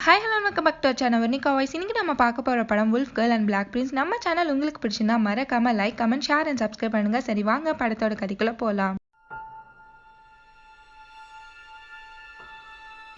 Hi hello welcome back to channel Varnika voice. இன்னைக்கு நம்ம பார்க்க போகிற படம் wolf girl and black prince. நம்ம சேனல் உங்களுக்கு பிடிச்சிருந்தா மறக்காம like comment share and subscribe பண்ணுங்க. சரி வாங்க படத்தோட கதைக்குள்ள போகலாம்.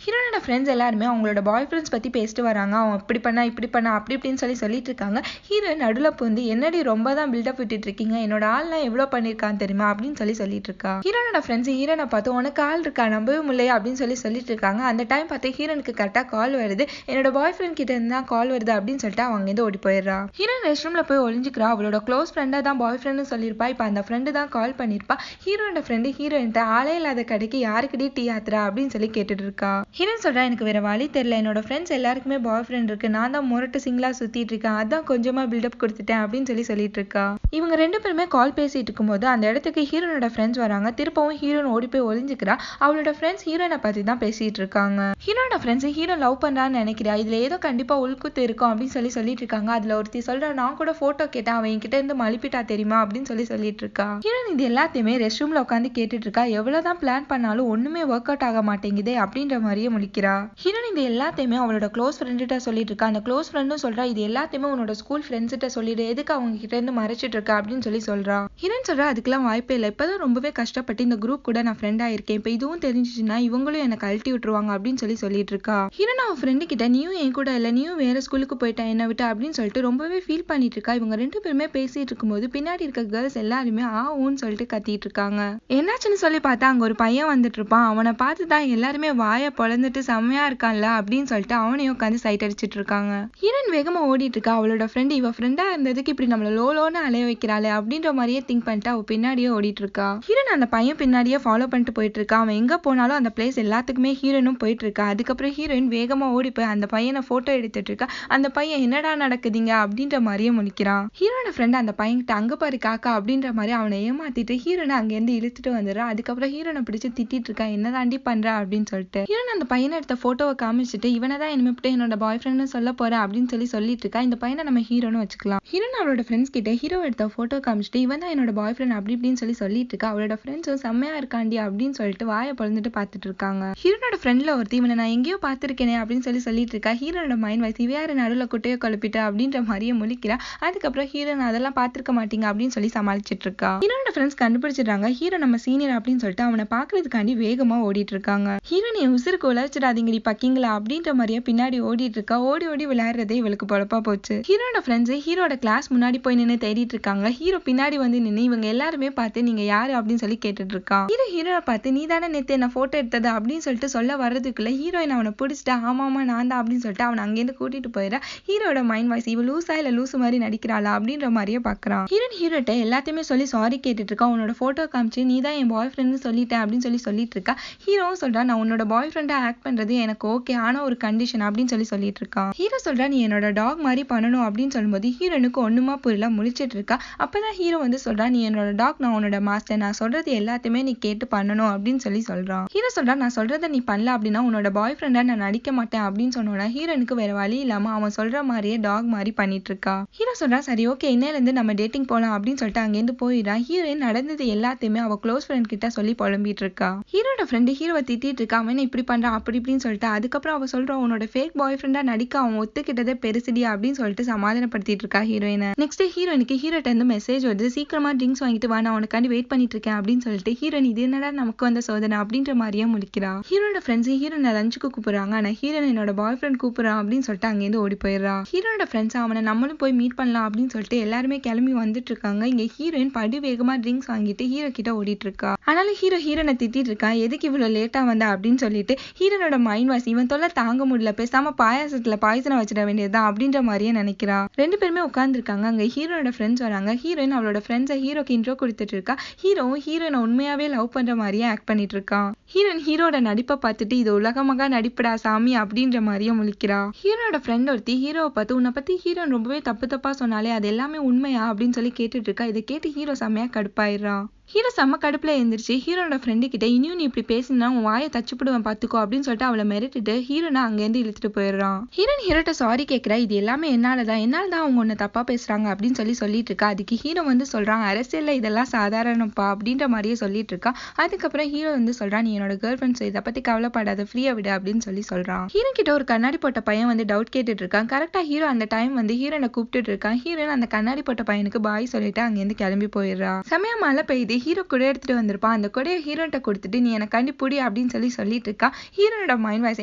ஹீரோனோட ஃப்ரெண்ட்ஸ் எல்லாருமே அவங்களோட பாய் ஃப்ரெண்ட்ஸ் பற்றி பேசிட்டு வராங்க. அவன் இப்படி பண்ணா அப்படி இப்படின்னு சொல்லிட்டு இருக்காங்க. ஹீரோயின் நடுவில் வந்து என்னடி ரொம்ப தான் பில்டப் விட்டுட்டு இருக்கீங்க, என்னோட ஆள்லாம் எவ்வளோ பண்ணியிருக்கான்னு தெரியுமா அப்படின்னு சொல்லிட்டு இருக்கா. ஹீரோனோட ஃப்ரெண்ட்ஸ் ஹீரோனை பார்த்து உனக்கு ஆள் இருக்கா நம்பவே முடியல அப்படின்னு சொல்லிட்டு இருக்காங்க. அந்த டைம் பார்த்து ஹீரோனுக்கு கரெக்டாக கால் வருது. என்னோட பாய் ஃப்ரெண்ட் கிட்ட இருந்து தான் கால் வருது அப்படின்னு சொல்லிட்டு அவங்க இருந்து ஓடி போயிடுறா. ஹீரோயின் ரெஸ்ட் ரூம்ல போய் ஒளிஞ்சிக்கிறா. அவளோட க்ளோஸ் ஃப்ரெண்டாக தான் பாய் ஃப்ரெண்டு சொல்லியிருப்பா. இப்போ அந்த ஃப்ரெண்டு தான் கால் பண்ணியிருப்பா. ஹீரோனோட ஃப்ரெண்டு ஹீரோயின்ட்ட ஆளே இல்லாத கடைக்கு யாருக்கிட்டே டீ ஆத்துறா அப்படின்னு சொல்லி கேட்டுட்டு இருக்கா. ஹீரோயின் சொல்றா, எனக்கு வேற வழி தெரியல, என்னோட ஃப்ரெண்ட்ஸ் எல்லாருக்குமே பாய் ஃப்ரெண்ட் இருக்கு, நான் தான் முரட்டு சிங்கிளா சுத்திட்டு இருக்கேன், அதான் கொஞ்சமா பில்டப் கொடுத்துட்டேன் அப்படின்னு சொல்லிட்டு இருக்கா. இவங்க ரெண்டு பேருமே கால் பேசிட்டு இருக்கும்போது அந்த இடத்துக்கு ஹீரோனோட ஃப்ரெண்ட்ஸ் வராங்க. திருப்பவும் ஹீரோன் ஓடி போய் ஒளிஞ்சுக்கிறா. அவளோட ஃப்ரெண்ட்ஸ் ஹீரோனை பத்தி தான் பேசிட்டு இருக்காங்க. ஹீரோனோட ஃப்ரெண்ட்ஸ் ஹீரோ லவ் பண்றான்னு நினைக்கிறா, இதுல ஏதோ கண்டிப்பா உள்குத்து இருக்கும் அப்படின்னு சொல்லிட்டு இருக்காங்க. அதுல ஒருத்தி சொல்றா, நான் கூட போட்டோ கேட்டேன், அவன் என்கிட்ட இருந்து மலிப்பிட்டா தெரியுமா அப்படின்னு சொல்லிட்டு இருக்கா. ஹீரோன் இது எல்லாத்தையுமே ரெஸ்ட் ரூம்ல உட்காந்து கேட்டுட்டு இருக்கா. எவ்வளவுதான் பிளான் பண்ணாலும் ஒண்ணுமே ஒர்க் அவுட் ஆக மாட்டேங்குதே அப்படின்ற மாதிரியே முழிக்கிறா. ஹீரோன் இது எல்லாத்தையுமே அவளோட க்ளோஸ் ஃப்ரெண்ட்கிட்ட சொல்லிட்டு இருக்கா. அந்த க்ளோஸ் ஃப்ரெண்டும் சொல்றா, இது எல்லாத்தையுமே உன்னோட ஸ்கூல் ஃப்ரெண்ட்ஸ் கிட்ட சொல்லிடு, எதுக்கு அவங்க கிட்ட இருந்து மறைச்சிட்டு இருக்கா அப்படின்னு சொல்றா. ஹீரோன் சொல்றா, அதுக்கெல்லாம் வாய்ப்பே இல்லை, இப்பதான் ரொம்பவே கஷ்டப்பட்டு இந்த குரூப் கூட நான் ஃப்ரெண்டா இருக்கேன், இப்போ இதுவும் தெரிஞ்சிச்சுன்னா இவங்களும் எனக்கு கழட்டி விட்டுருவாங்க அப்படின்னு சொல்லிட்டு இருக்கா. ஹீரோன் அவன் ஃப்ரெண்டு கிட்ட நீயும் என் கூட இல்லை, நீயும் வேற ஸ்கூலுக்கு போயிட்டா என்ன விட்டு அப்படின்னு சொல்லிட்டு ரொம்பவே ஃபீல் பண்ணிட்டு இருக்கா. இவங்க ரெண்டு பேருமே பேசிட்டு இருக்கும்போது பின்னாடி இருக்க கேர்ள்ஸ் எல்லாருமே ஆவுன்னு சொல்லிட்டு கத்திட்டு இருக்காங்க. என்னாச்சுன்னு சொல்லி பார்த்தா அங்க ஒரு பையன் வந்துட்டு இருப்பான். அவனை பார்த்து தான் எல்லாருமே வாயை பொழந்துட்டு செம்மையா இருக்கான்ல அப்படின்னு சொல்லிட்டு அவனையும் உட்காந்து சைட் அடிச்சிட்டு இருக்காங்க. ஹீரோயின் வேகமா ஓடிட்டு இருக்கா. அவளோட ஃப்ரெண்ட் இவ ஃப்ரெண்டா இருந்ததுக்கு இப்படி நம்மள லோலோன்னு அலைய வைக்கிறாளே அப்படின்ற மாதிரியே திங்க் பண்ணிட்டு அவ பின்னாடியே ஓடிட்டு இருக்கா. ஹீரோயின் அந்த பையன் பின்னாடியே ஃபாலோ பண்ணிட்டு போயிட்டு இருக்கா. அவன் எங்க போனாலும் அந்த பிளேஸ் எல்லாத்துக்குமே ஹீரோயினும் போயிட்டு இருக்கா. அதுக்கப்புறம் ஹீரோயின் வேகமா ஓடி போய் அந்த பையனை போட்டோ எடுத்துட்டு இருக்கா. அந்த பையன் என்னடா நடக்குதுங்க அப்படின்ற மாதிரியே முழிக்கிறான். ஹீரோனோட ஃப்ரெண்ட் அந்த பையன்கிட்ட அங்க பாரு காக்கா அப்படின்ற மாதிரி அவனை ஏமாத்திட்டு ஹீரோனை அங்க இருந்து இழுத்துட்டு வந்துடுறா. அதுக்கப்புறம் ஹீரோனை பிடிச்சு திட்டிட்டு இருக்கா, என்னதாண்டி பண்ற அப்படின்னு சொல்லிட்டு. ஹீரோன் அந்த பையனை எடுத்த போட்டோவை காமிச்சிட்டு இவனை தான் இனிமேட்டு என்னோட பாய் ஃப்ரெண்ட்னு சொல்ல போறேன் அப்படின்னு சொல்லிட்டு இருக்கா. இந்த பையனை நம்ம ஹீரோன்னு வச்சுக்கலாம். ஹீரோன் அவளோட ஃப்ரெண்ட்ஸ் கிட்ட ஹீரோ எடுத்த போட்டோ காமிச்சிட்டு இவன் தான் என்னோட பாய் ஃப்ரெண்ட் அப்படி இப்படின்னு சொல்லிட்டு இருக்கா. அவளோட ஃப்ரெண்ட்ஸும் செம்மையா இருக்காண்டி அப்படின்னு சொல்லிட்டு வாயை பொழந்துட்டு பார்த்துட்டு இருக்காங்க. ஹீரோனோட ஃப்ரெண்ட்ல ஒருத்தி இவனை நான் எங்கேயோ பார்த்திருக்கேனே அப்படின்னு சொல்லிட்டு இருக்கா. ஹீரோனோட மைண்ட் வாய்ஸ் இவ யாரு நடுவில் குட்டையை குழப்பிட்டு அப்படின்ற மாதிரியே முழிக்கிறா. அதுக்கப்புறம் ஹீரோன் அதெல்லாம் பார்த்திருக்க மாட்டீங்க அப்படின்னு சமாளிச்சிட்டு இருக்கா. ஹீரோனோட ஃப்ரெண்ட்ஸ் கண்டுபிடிச்சிடுறாங்க ஹீரோ நம்ம சீனியர் அப்படின்னு சொல்லிட்டு அவனை பாக்குறதுக்காண்டி வேகமா ஓடிட்டு இருக்காங்க. ஹீரோன் என் உசுருக்கு உழைச்சிடாதீங்கடி பக்கிங்களா அப்படின்ற மாதிரியே பின்னாடி ஓடிட்டு இருக்கா. ஓடி விளையாடுறதே இவளுக்கு பொழப்பா போச்சு. ஹீரோட ஃப்ரெண்ட்ஸ் ஹீரோட கிளாஸ் முன்னாடி போய் நின்று தேடிட்டு இருக்காங்க. ஹீரோ பின்னாடி வந்து நின்று இவங்க எல்லாருமே பார்த்து நீங்க யாரு அப்படின்னு சொல்லி கேட்டுட்டு இருக்கா. ஹீரோவை பார்த்து நீ தானே நேத்து என்ன போட்டோ எடுத்தது அப்படின்னு சொல்லிட்டு சொல்ல வர்றதுக்குள்ள ஹீரோயின் அவனை பிடிச்சிட்டா. ஆமா நான் தான் அப்படின்னு சொல்லிட்டு அவனை அங்கேருந்து கூட்டிட்டு போயிடா. ஹீரோட மைண்ட் வாய்ஸ் இவ லூசா இல்ல லூசு மாதிரி நடிக்கிறாளா அப்படின்ற மாதிரியே பாக்குறான். ஹீரோட்ட எல்லாத்தையுமே சொல்லி சாரி கேட்டுட்டு இருக்கா. உன்னோட போட்டோ காமிச்சு நீ தான் என் பாய் ஃப்ரெண்ட் சொல்லிட்டேன் அப்படின்னு சொல்லிட்டு இருக்கா. ஹீரோவும் சொல்றா, நான் உன்னோட பாய் ஃப்ரெண்டா ஆக்ட் பண்றது எனக்கு ஓகே, ஆனா ஒரு கண்டிஷன் அப்படின்னு சொல்லிட்டு இருக்கான். ஹீரோ சொல்றா, நீ என்னோட டாக் மாதிரி பண்ணணும் அப்படின்னு சொல்லும்போது ஹீரோனுக்கு ஒண்ணுமா புரியல முழிச்சிட்டு இருக்கா. அப்பதான் ஹீரோ வந்து சொல்றா, நீ என்னோட டாக், நான் உன்னோட மாஸ்டர், நான் சொல்றது எல்லாத்தையுமே நீ கேட்டு பண்ணணும் அப்படின்னு சொல்றான். ஹீரோ சொல்றா, நான் சொல்றதை நீ பண்ணல அப்படின்னா உன்னோட பாய் ஃப்ரெண்டா நான் நடிக்க மாட்டேன் அப்படின்னு சொன்னோன்னா ஹீரோனுக்கு வேற வழி இல்லாம அவன் சொல்ற மாதிரியே டாக் மாதிரி பண்ணிட்டு இருக்கா. ஹீரோ சொல்றா, சரி ஓகே இன்னையில இருந்து நம்ம டேட்டிங் போலாம் அப்படின்னு சொல்லிட்டு அங்கேருந்து போயிடா. ஹீரோயின் நடந்தது எல்லாத்தையுமே அவ க்ளோஸ் ஃப்ரெண்ட் கிட்ட சொல்லி புலம்பிட்டு இருக்கா. ஹீரோட ஃப்ரெண்டு ஹீரோவை திட்டிட்டு இருக்கா, அவன் இப்படி பண்றான் அப்படி இப்படின்னு சொல்லிட்டு. அதுக்கப்புறம் அவ சொல்றா, உன்னோட ஃபேக் பாய் ஃப்ரெண்டா நடிக்க அவன் ஒத்துக்கிட்டதே பெருசுடி அப்படின்னு சொல்லிட்டு சமாதானப்படுத்திட்டு இருக்கா ஹீரோயினை. நெக்ஸ்ட் ஹீரோயினுக்கு ஹீரோட்ட இருந்து மெசேஜ் வருது, சீக்கிரமா ட்ரிங்க்ஸ் வாங்கிட்டு வா, நான் உனக்காண்டி வெயிட் பண்ணிட்டு இருக்கேன் அப்படின்னு சொல்லிட்டு. ஹீரோயின் இது என்னடா நமக்கு வந்த சோதனை அப்படின்ற மாதிரியே முழிக்கிறா. ஹீரோட ஃப்ரெண்ட்ஸ் ஹீரோனை லஞ்சுக்கு கூப்பிடுறாங்க. ஆனா ஹீரோயின் என்னோட பாய் ஃப்ரெண்ட் கூப்பிடுறான் அப்படின்னு சொல்லிட்டு அங்கேருந்து ஓடி போயிடுறா. ஹீரோட ஃப்ரெண்ட்ஸ் அவனை நம்மளும் போய் மீட் பண்ணலாம் அப்படின்னு சொல்லிட்டு எல்லாருமே கிளம்பி வந்துட்டு இருக்காங்க. இங்க ஹீரோயின் படி வேகமா ட்ரிங்க்ஸ் வாங்கிட்டு ஹீரோ கிட்ட ஓடிட்டு இருக்கா. ஆனாலும் ஹீரோனை திட்டிட்டு இருக்கா, எதுக்கு இவ்வளவு லேட்டா வந்தா அப்படின்னு சொல்லிட்டு. ஹீரோனோட மைண்ட் வாய்ஸ் இவன் தொல்லை தாங்க முடியல, பேசாம பாயாசத்துல பாய்சனை வச்சிட வேண்டியதுதான் அப்படின்ற மாதிரியே நினைக்கிறா. ரெண்டு பேருமே உட்கார்ந்துருக்காங்க. அங்க ஹீரோனோட ஃப்ரெண்ட்ஸ் வராங்க. ஹீரோயின் அவளோட ஃப்ரெண்ட்ஸை ஹீரோக்கு இன்ட்ரோ கொடுத்துட்டு இருக்கா. ஹீரோவும் ஹீரோயினை உண்மையாவே லவ் பண்ற மாதிரியே ஆக்ட் பண்ணிட்டு இருக்கான். ஹீரோயின் ஹீரோட நடிப்பை பார்த்துட்டு இது உலகமாக நடிப்படா சாமி அப்படின்ற மாதிரியே முழிக்கிறா. ஹீரோட ஃப்ரெண்ட் ஒருத்தி ஹீரோவை பார்த்து உன்னை பத்தி ஹீரோயின் ரொம்பவே தப்பா சொன்னாலே அது எல்லாமே உண்மையா அப்படின்னு சொல்லி கேட்டுட்டு இருக்கா. இதை கேட்டு ஹீரோ செம்மையா கடுப்பாயிடுறான். ஹீரோ செம்ம கடுப்புல எழுந்திரிச்சு ஹீரோட ஃப்ரெண்டு கிட்ட இனியும் நீ இப்படி பேசினா உன் வாயை தச்சுப்பிடுவேன் பாத்துக்கோ அப்படின்னு சொல்லிட்டு அவளை மிரட்டிட்டு ஹீரோனை அங்கேருந்து இழுத்துட்டு போயிடுறான். ஹீரோட்ட சாரி கேட்கிறா, இது எல்லாமே என்னாலதான் அவங்க உன்னை தப்பா பேசுறாங்க அப்படின்னு சொல்லிட்டு இருக்கா. அதுக்கு ஹீரோ வந்து சொல்றான், அரசியல்ல இதெல்லாம் சாதாரணப்பா அப்படின்ற மாதிரியே சொல்லிட்டு இருக்கா. அதுக்கப்புறம் ஹீரோ வந்து சொல்றான், நீ என்னோட கேர்ள் ஃப்ரெண்ட்ஸ் இதை பத்தி கவலைப்படாத, ஃப்ரீயா விடு அப்படின்னு சொல்றான். ஹீரோ கிட்ட ஒரு கண்ணாடி போட்ட பையன் வந்து டவுட் கேட்டுட்டு இருக்கான். கரெக்டா ஹீரோ அந்த டைம் வந்து ஹீரோனை கூப்பிட்டு இருக்கான். ஹீரோன் அந்த கண்ணாடி போட்ட பையனுக்கு பாய் சொல்லிட்டு அங்கேருந்து கிளம்பி போயிடுறா. செமையா மழை பெய்யுது. ஹீரோ கூட எடுத்துட்டு வந்திருப்பான். அந்த கொடையை ஹீரோன்ட்ட கொடுத்துட்டு நீ எனக்கு கண்டிப்புடி அப்படின்னு சொல்லிட்டு இருக்கா. ஹீரோனோட மைண்ட் வாய்ஸ்,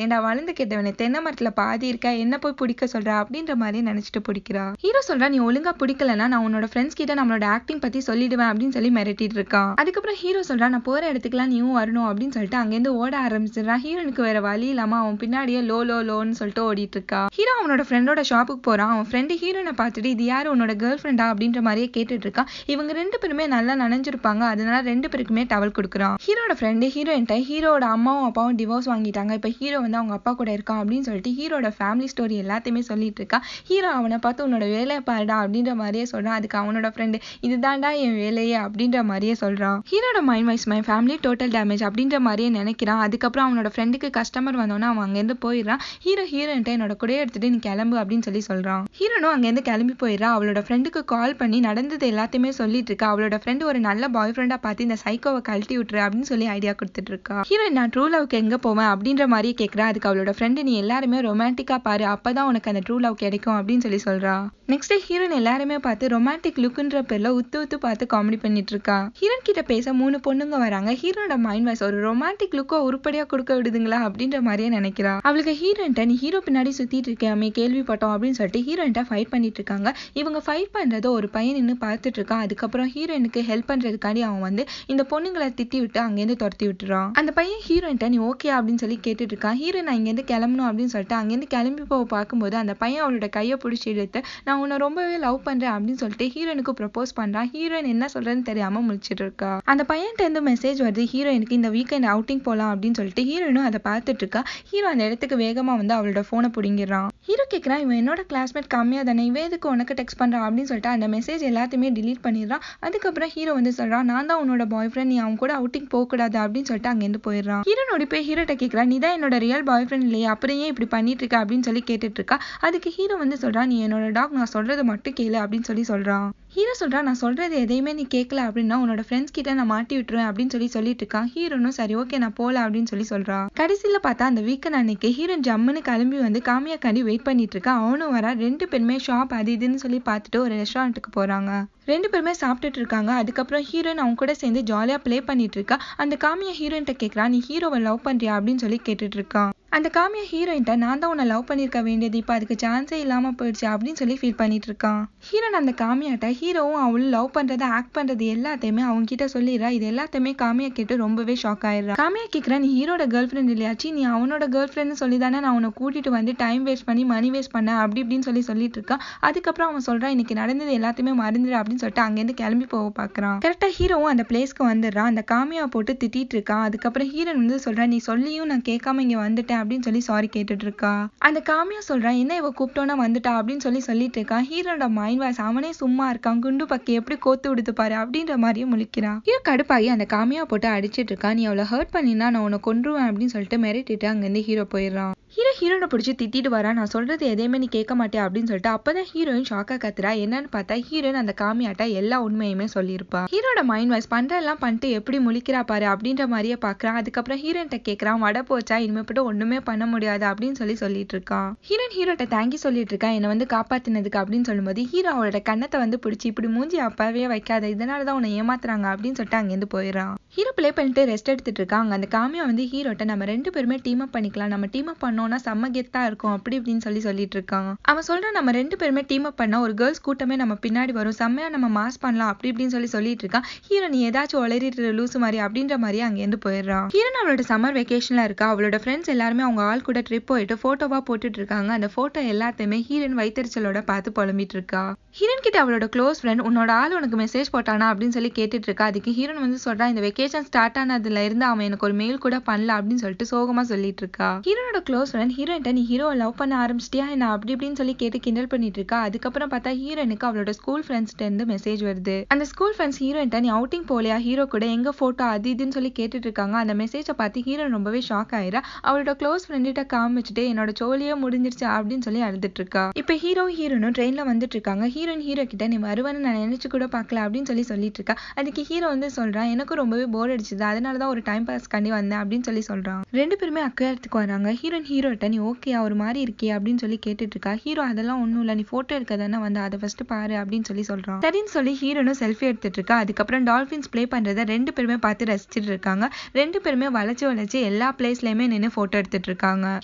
ஏண்டா வளர்ந்து கேட்டவனே, தென்னை மரத்துல பாதி இருக்கா, என்ன போய் பிடிக்க சொல்றா அப்படின்ற மாதிரி நினைச்சிட்டு பிடிக்கிறா. ஹீரோ சொல்றா, நீ ஒழுங்கா பிடிக்கலன்னா நான் உன்னோட ஃப்ரெண்ட்ஸ் கிட்ட நம்மளோட ஆக்டிங் பத்தி சொல்லிடுவேன் அப்படின்னு மிரட்டிட்டு இருக்கான். அதுக்கப்புறம் ஹீரோ சொல்றா, நான் போற இடத்துக்குலாம் நீயும் வரணும் அப்படின்னு சொல்லிட்டு அங்கேருந்து ஓட ஆரம்பிச்சிடறான். ஹீரோனுக்கு வேற வழி இல்லாம அவன் பின்னாடியே லோன்னு சொல்லிட்டு ஓடிட்டு இருக்கா. ஹீரோ அவனோட ஃப்ரெண்டோட ஷாப்புக்கு போறான். அவன் ஃப்ரெண்டு ஹீரோனை பார்த்துட்டு இது யாரு உன்னோட கேர்ள் ஃப்ரெண்டா அப்படின்ற மாதிரியே கேட்டுட்டு இருக்கான். இவங்க ரெண்டு பேருமே நல்லா நனைஞ்சிருப்பாங்க, அதனால ரெண்டு பேருக்குமே டவல் கொடுக்குறான். ஹீரோட ஃப்ரெண்டு ஹீரோயின்ட்ட ஹீரோட அம்மாவும் அப்பாவும் டிவோர்ஸ் வாங்கிட்டாங்க, இப்ப ஹீரோ வந்து அவங்க அப்பா கூட இருக்கான் அப்படின்னு சொல்லிட்டு ஹீரோட ஃபேமிலி ஸ்டோரி எல்லாத்தையுமே சொல்லிட்டு இருக்கா. ஹீரோ அவனை பார்த்து உன்னோட வேலையை பாருடா அப்படின்ற மாதிரியே சொல்றான். அதுக்கு அவனோட ஃப்ரெண்டு இதுதான்டா என் வேலையே அப்படின்ற மாதிரியே சொல்றான். ஹீரோட mind voice, my family total damage அப்படின்ற மாதிரியே நினைக்கிறான். அதுக்கப்புறம் அவனோட ஃப்ரெண்டுக்கு கஸ்டமர் வந்தோன்னா அவன் அங்கேருந்து போயிடுறான். ஹீரோயின்ட்ட என்னோட கூட எடுத்துட்டு நீ கிளம்பு அப்படின்னு சொல்றான். ஹீரோனும் அங்கேருந்து கிளம்பி போயிடுறா. அவளோட ஃப்ரெண்டுக்கு கால் பண்ணி நடந்தது எல்லாத்தையுமே சொல்லிட்டு இருக்கா. அவளோட ஃப்ரெண்டு ஒரு நல்ல பாய் ஃப்ரெண்டா பார்த்து இந்த சைக்கோவை கழட்டி விட்டுரு அப்படின்னு சொல்லி ஐடியா கொடுத்துட்டு இருக்கா. ஹீரோயின், நான் ட்ரூ லவ்க்கு எங்க போவேன் அப்படின்ற மாதிரி கேட்கிறா. அதுக்கு அவளோட ஃப்ரெண்டு, நீ எல்லாருமே ரொமான்டிக்கா பாரு, அப்பதான் உனக்கு அந்த ட்ரூ லவ் கிடைக்கும் அப்படின்னு சொல்றா. நெக்ஸ்ட் ஹீரோயின் எல்லாருமே பார்த்து ரொமான்டிக் லுக்குன்ற பேர்ல உத்து பார்த்து காமெடி பண்ணிட்டு இருக்கா. ஹீரோயின் கிட்ட பேச 3 பொண்ணுங்க வராங்க. ஹீரோட மைண்ட் வாய்ஸ், ஒரு ரொமான்டிக் லுக்கோ உருப்படியா கொடுக்க விடுதுங்களா அப்படின்ற மாதிரியே நினைக்கிறா. அவளுக்கு ஹீரோயின்ட்ட நீ ஹீரோ பின்னாடி சுத்திட்டு இருக்கே கேள்விப்பட்டோம் அப்படின்னு சொல்லிட்டு ஹீரோயின்ட்ட ஃபைட் பண்ணிட்டு இருக்காங்க. இவங்க ஃபைட் பண்றத ஒரு பையன் நின்று பார்த்துட்டு இருக்கான். அதுக்கப்புறம் ஹீரோயினுக்கு ஹெல்ப் பண்றதுக்காண்டி அவன் வந்து இந்த பொண்ணுங்களை திட்டி விட்டு அங்கேருந்து துரத்தி விட்டுறான். அந்த பையன் ஹீரோயின்ட்ட நீ ஓகே அப்படின்னு கேட்டுட்டு இருக்கான். ஹீரோயின் நான் இங்கேருந்து கிளம்பணும் அப்படின்னு சொல்லிட்டு அங்கேருந்து கிளம்பி போக பார்க்கும்போது அந்த பையன் அவளோட கையை பிடிச்சி எடுத்து நான் உன்னை ரொம்பவே லவ் பண்றேன் அப்படின்னு சொல்லிட்டு ஹீரோயினுக்கு ப்ரப்போஸ் பண்றான். ஹீரோயின் என்ன சொல்றதுன்னு தெரியாம முழிச்சிட்டு இருக்கா. அந்த பையன்ட்ட இருந்து மெசேஜ் வருது, ஹீரோயினுக்கு இந்த வீக்கெண்ட் அவுட்டிங் போலாம் அப்படின்னு சொல்லிட்டு. ஹீரோயினும் அதை பார்த்துட்டு இருக்கா. ஹீரோ அந்த இடத்துக்கு வேகமா வந்து அவளோட போனை பிடிங்கிறான். ஹீரோ கேட்கிறான், இவன் என்னோட கிளாஸ்மேட் கம்மியா தானே, இவன் எதுக்கு உனக்கு டெக்ஸ்ட் பண்றான் அப்படின்னு சொல்லிட்டு அந்த மெசேஜ் எல்லாத்தையுமே டிலீட் பண்ணிடுறான். அதுக்கப்புறம் ஹீரோ வந்து சொல்றான், நான் தான் உன்னோட பாய் ஃப்ரெண்ட், நீ அவன் கூட அவுட்டிங் போக கூடாது அப்படின்னு சொல்லிட்டு அங்கேருந்து போயிடுறான். ஹீரோனோட போய் ஹீரோட்ட கேட்கிறா, நீ தான் என்னோட ரியல் பாய் ஃப்ரெண்ட் இல்லையா, அப்புறம் ஏன் இப்படி பண்ணிட்டு இருக்க அப்படின்னு கேட்டுட்டு இருக்கா. அதுக்கு ஹீரோ வந்து சொல்றான், நீ என்னோட டாக், நான் சொல்றது மட்டும் கேளு அப்படின்னு சொல்றான். ஹீரோ சொல்றான், நான் சொல்றது எதையுமே நீ கேட்கல அப்படின்னா உன்னோட ஃப்ரெண்ட்ஸ் கிட்ட நான் மாட்டி விட்டுருவேன் அப்படின்னு சொல்லிட்டு இருக்கான். ஹீரோனும் சரி ஓகே நான் போல அப்படின்னு சொல்றா. கடைசியில பார்த்தா அந்த வீக்கெண்ட் அன்னைக்கு ஹீரோன் ஜம்முன்னு கிளம்பி வந்து காமியாக்காண்டி வெயிட் பண்ணிட்டு இருக்கா. அவனும் வரா. 2 பேருமே ஷாப் அது இதுன்னு சொல்லி பார்த்துட்டு ஒரு ரெஸ்டாரண்ட்டுக்கு போறாங்க. 2 பேருமே சாப்பிட்டுட்டு இருக்காங்க. அதுக்கப்புறம் ஹீரோயின் அவங்க கூட சேர்ந்து ஜாலியா ப்ளே பண்ணிட்டு இருக்கா. அந்த காமியா ஹீரோயின்ட்ட கேட்கறா, நீ ஹீரோவை லவ் பண்றியா அப்படின்னு கேட்டுட்டு இருக்கான். அந்த காமியா ஹீரோயின்ட்ட நான் தான் உன்னை லவ் பண்ணிருக்க வேண்டியது, இப்ப அதுக்கு சான்ஸே இல்லாம போயிடுச்சு அப்படின்னு ஃபீல் பண்ணிட்டு இருக்கான். ஹீரோன் அந்த காமியாட்ட ஹீரோவும் அவளும் லவ் பண்றது ஆக்ட் பண்றது எல்லாத்தையுமே அவங்க கிட்ட சொல்லிடுறா. இது எல்லாத்தையுமே காமியா கேட்டு ரொம்பவே ஷாக் ஆயிடுறா. காமியா கேட்கிறா, நீ ஹீரோட கேர்ள் ஃப்ரெண்ட் இல்லையாச்சு, நீ அவனோட கேர்ள் ஃப்ரெண்ட் சொல்லி தானே நான் உன்னை கூட்டிட்டு வந்து டைம் வேஸ்ட் பண்ணி மணி வேஸ்ட் பண்ண அப்படி இப்படின்னு சொல்லிட்டு இருக்கான். அதுக்கப்புறம் அவன் சொல்றான், இன்னைக்கு நடந்தது எல்லாத்தையுமே மறந்துடு அப்படின்னு சொல்லிட்டு அங்கேருந்து கிளம்பி போக பாக்குறான். கரெக்டா ஹீரோவும் அந்த பிளேஸ்க்கு வந்துடுறான். அந்த காமியா போட்டு திட்டிட்டு இருக்கான். அதுக்கப்புறம் ஹீரோன் வந்து சொல்றான், நீ சொல்லியும் நான் கேட்காம இங்க வந்துட்டேன் அப்படின்னு சாரி கேட்டுட்டு இருக்கா. அந்த காமியா சொல்றான், என்ன இவ கூப்பிட்டோன்னா வந்துட்டா அப்படின்னு சொல்லிட்டு இருக்கான். ஹீரோட மைண்ட் வாய்ஸ், அவனே சும்மா இருக்கான், குண்டு பக்கி எப்படி கோத்து விடுத்து பாரு அப்படின்ற மாதிரியும் முழிக்கிறான். ஹீரோ கடுப்பாகி அந்த காமியா போட்டு அடிச்சிட்டு இருக்கான். நீ அவளை ஹர்ட் பண்ணினா நான் உன்னை கொன்றுவேன் அப்படின்னு சொல்லிட்டு மிரட்டிட்டு அங்கிருந்து ஹீரோ போயிடுறான். ஹீரோனை பிடிச்சி திட்டிட்டு வரா, நான் சொல்றது எதையுமே நீ கேட்க மாட்டேன் அப்படின்னு சொல்லிட்டு. அப்பதான் ஹீரோயின் ஷாக்கா கத்துறா. என்னன்னு பார்த்தா ஹீரோயின் அந்த காமியாட்ட எல்லா உண்மையுமே சொல்லியிருப்பா. ஹீரோட மைண்ட் வாய்ஸ், பண்றதெல்லாம் பண்ணிட்டு எப்படி முழிக்கிறா பாரு அப்படின்ற மாதிரியே பாக்குறான். அதுக்கப்புறம் ஹீரோயின்ட்ட கேட்கறான், வட போச்சா, இனிமேட்டு ஒண்ணுமே பண்ண முடியாது அப்படின்னு சொல்லிட்டு இருக்கான். ஹீரோட்ட தேங்க்யூ சொல்லிட்டு இருக்கா, என்னை வந்து காப்பாத்தினதுக்கு அப்படின்னு சொல்லும்போது ஹீரோ அவளோட கண்ணத்தை வந்து பிடிச்சி, இப்படி மூஞ்சி அப்பவே வைக்காத, இதனாலதான் உன்னை ஏமாத்துறாங்க அப்படின்னு சொல்லிட்டு அங்கேருந்து போயிடறான். ஹீரோ பிளே பண்ணிட்டு ரெஸ்ட் எடுத்துட்டு இருக்காங்க. அந்த காமியா வந்து ஹீரோட்ட நம்ம 2 பேருமே டீம் அப் பண்ணிக்கலாம், நம்ம டீம் அப் பண்ணோம்னா செம்ம கெத்தா இருக்கும் அப்படி இப்படின்னு சொல்லிட்டு இருக்காங்க. அவன் சொல்றான், நம்ம 2 பேருமே டீம் அப் பண்ணா ஒரு கேர்ள்ஸ் கூட்டமே நம்ம பின்னாடி வரும், செம்மையா நம்ம மாஸ் பண்ணலாம் அப்படி இப்படின்னு சொல்லிட்டு இருக்கான். ஹீரோ நீ ஏதாச்சும் உளறிட்டு லூசு மாதிரி அப்படின்ற மாதிரி அங்கேருந்து போயிடுறான். ஹீரோ அவளோட சம்மர் வெக்கேஷன்ல இருக்கா. அவளோட ஃப்ரெண்ட்ஸ் எல்லாருமே அவங்க ஆள் கூட ட்ரிப் போயிட்டு போட்டோவா போட்டுட்டு இருக்காங்க. அந்த போட்டோ எல்லாத்தையுமே ஹீரோயின் வைத்தறிச்சலோட பார்த்து புலம்பிட்டு இருக்கா. ஹீரோயின் கிட்ட அவளோட க்ளோஸ் ஃப்ரெண்ட், உன்னோட ஆள் உனக்கு மெசேஜ் போட்டானா அப்படின்னு கேட்டுட்டு இருக்கா. அதுக்கு ஹீரோயின் வந்து சொல்றா, இந்த வெக்கேஷன் ஸ்டார்ட் ஆனதுல இருந்து அவன் எனக்கு ஒரு மெயில் கூட பண்ணல அப்படின்னு சொல்லிட்டு சோகமா சொல்லிட்டு இருக்கா. ஹீரோனோட க்ளோஸ் க்ளோஸ் ஃப்ரெண்ட் ஹீரோயின்ட்ட நீ ஹீரோவை லவ் பண்ண ஆரம்பிச்சிட்டியா என்ன அப்படி இப்படின்னு சொல்லி கேட்டு கிண்டல் பண்ணிட்டு இருக்கா. அதுக்கப்புறம் பார்த்தா ஹீரோயினுக்கு அவளோட ஸ்கூல் ஃப்ரெண்ட்ஸ்ட்ட இருந்து மெசேஜ் வருது. அந்த ஸ்கூல் ஃப்ரெண்ட்ஸ் ஹீரோயின்ட்ட நீ அவுட்டிங் போலையா ஹீரோ கூட, எங்க போட்டோ அது இதுன்னு சொல்லி கேட்டுட்டு இருக்காங்க. அந்த மெசேஜை பார்த்து ஹீரோயின் ரொம்பவே ஷாக் ஆயிரா. அவளோட க்ளோஸ் ஃப்ரெண்ட்ட காமிச்சிட்டு என்னோட சோழியே முடிஞ்சிருச்சு அப்படின்னு சொல்லி அழுதுட்டு இருக்கா. இப்ப ஹீரோயினும் ட்ரெயின்ல வந்துட்டு இருக்காங்க. ஹீரோயின் ஹீரோ கிட்ட நீ வருவன்னு நான் நினைச்சு கூட பார்க்கல அப்படின்னு சொல்லிட்டு இருக்கா. அதுக்கு ஹீரோ வந்து சொல்றான், எனக்கும் ரொம்பவே போர் அடிச்சுது, அதனாலதான் ஒரு டைம் பாஸ் கண்டி வந்தேன் அப்படின்னு சொல்றான். ரெண்டு பேருமே அக்கறையத்துக்கு வராங்க. ஹீரோயின் ஹீரோட்ட நீ ஓகே ஒரு மாதிரி இருக்கியா அப்படின்னு சொல்லி கேட்டுட்டு இருக்கா. ஹீரோ அதெல்லாம் ஒண்ணும் இல்ல, நீ போட்டோ எடுக்க தானே வந்து அதை ஃபர்ஸ்ட் பாரு அப்படின்னு சொல்றான். சரின்னு சொல்லி ஹீரோனும் செல்ஃபி எடுத்துட்டு இருக்கா. அதுக்கப்புறம் டால்பின்ஸ் ப்ளே பண்றதை ரெண்டு பேருமே பார்த்து ரசிச்சுட்டு இருக்காங்க. ரெண்டு பேருமே வளைச்சு எல்லா பிளேஸ்லயுமே நின்று போட்டோ எடுத்துட்டு இருக்காங்க.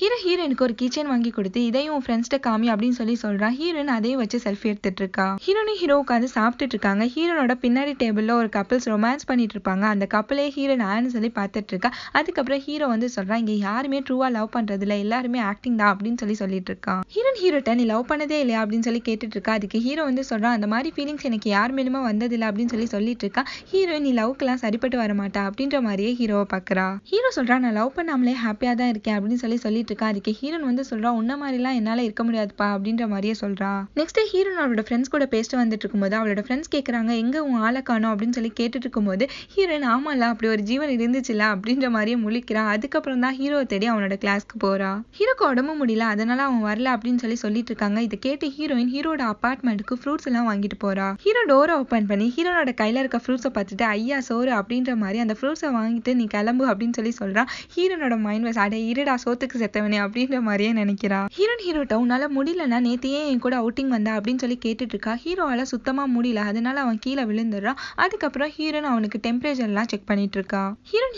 ஹீரோயினுக்கு ஒரு கிச்சன் வாங்கி கொடுத்து இதையும் உன் ஃப்ரெண்ட்ஸ்ட்ட காமி அப்படின்னு சொல்றான். ஹீரோயின் அதையும் வச்சு செல்ஃபி எடுத்துட்டு இருக்கா. ஹீரோனும் ஹீரோ உட்காந்து சாப்பிட்டுட்டு இருக்காங்க. ஹீரோனோட பின்னாடி டேபிள்ல ஒரு கப்பிள்ஸ் ரொமான்ஸ் பண்ணிட்டு இருப்பாங்க. அந்த கப்பலே ஹீரோயின் ஆன்னு சொல்லி பார்த்துட்டு இருக்கா. அதுக்கப்புறம் ஹீரோ வந்து சொல்றான், இங்க யாருமே ட்ரூவா லவ் பண்றது இல்ல, எல்லாருமே ஆக்டிங் தான் அப்படின்னு சொல்லிட்டு இருக்கான். ஹீரோட்ட நீ லவ் பண்ணதே இல்லையா அப்படின்னு சொல்லி கேட்டுட்டு இருக்கா. அதுக்கு ஹீரோ வந்து சொல்றான், அந்த மாதிரி ஃபீலிங்ஸ் எனக்கு யார் மேலுமே வந்ததில்லை அப்படின்னு சொல்லிட்டு இருக்கா. ஹீரோயின் நீ லவ்க்கெல்லாம் சரிப்பட்டு வர மாட்டா அப்படின்ற மாதிரியே ஹீரோவை பாக்குறா. ஹீரோ சொல்றான், நான் லவ் பண்ணாமலே ஹாப்பியா தான் இருக்கேன் அப்படின்னு சொல்லிட்டு இருக்கா. அதுக்கு ஹீரோன் வந்து சொல்றான், உன்ன மாதிரிலாம் என்னால இருக்க முடியாதுப்பா அப்படின்ற மாதிரியே சொல்றா. நெக்ஸ்ட் ஹீரோன் அவளோட ஃப்ரெண்ட்ஸ் கூட பேசிட்டு வந்துட்டு இருக்கும்போது அவளோட ஃப்ரெண்ட்ஸ் கேக்குறாங்க, எங்க உன் ஆளை காணோம் அப்படின்னு சொல்லி கேட்டுட்டு இருக்கும்போது ஹீரோயின் ஆமால அப்படி ஒரு ஜீவன் இருந்துச்சுல அப்படின்ற மாதிரியே முழிக்கிறான். அதுக்கப்புறம் தான் ஹீரோ தேடி அவனோட கிளாஸ்க்கு போறா. ஹீரோக்கு உடம்பு முடியல, அதனால அவன் வரல அப்படின்னு சொல்லிட்டு இருக்காங்க. இதை கேட்டு ஹீரோயின் ஹீரோட அபார்ட்மெண்ட்டுக்கு ஃப்ரூட்ஸ் எல்லாம் வாங்கிட்டு போறா. ஹீரோ டோரை ஓபன் பண்ணி ஹீரோனோட கையில இருக்க ஃப்ரூட்ஸை பார்த்துட்டு ஐயா சோறு அப்படின்ற மாதிரி அந்த ஃப்ரூட்ஸை வாங்கிட்டு நீ கிளம்பு அப்படின்னு சொல்றான். ஹீரோனோட மைண்ட் வாய்ஸ் அட இருடா சோத்துக்கு செத்தவனே அப்படின்ற மாதிரியே நினைக்கிறா. ஹீரோட்ட உன்னால முடியலன்னா நேத்தையே என் கூட அவுட்டிங் வந்தா அப்படின்னு கேட்டுட்டு இருக்கா. ஹீரோவால சுத்தமா முடியல, அதனால அவன் கீழே விழுந்துடுறான். அதுக்கப்புறம் ஹீரோன் அவனுக்கு டெம்பரேச்சர் எல்லாம் செக் பண்ணிட்டு இருக்கா.